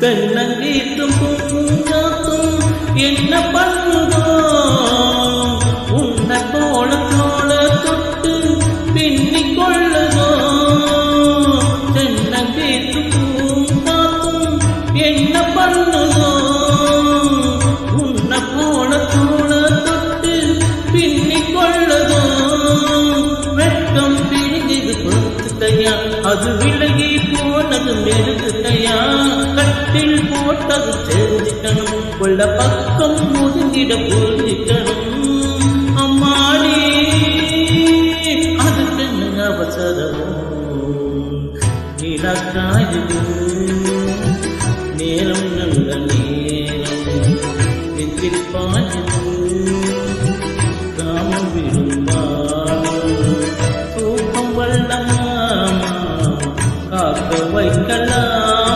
தென்னங்கீற்றும் பூங்காத்தும் என்ன பண்ணுதோ உன்னை தோள தோள தொட்டு பின்னிக் கொள்ளுதோ தென்னங்கீற்றும் பூங்காத்தும் என்ன பண்ணுதோ உன்னை தோள தோள தொட்டு பின்னிக் கொள்ளுதோ வெட்கம் பிரிஞ்சது பொறுத்துக்கையா அது விலகி போனது நெருங்குக்கையா கட்டில் போட்டது தெரிஞ்சிக்கணும் கொள்ள பக்கம் முதுங்கிட புரிஞ்சிக்கணும் அம்மாடி அதுக்கு என்ன அவசரம் நிலக்காயுது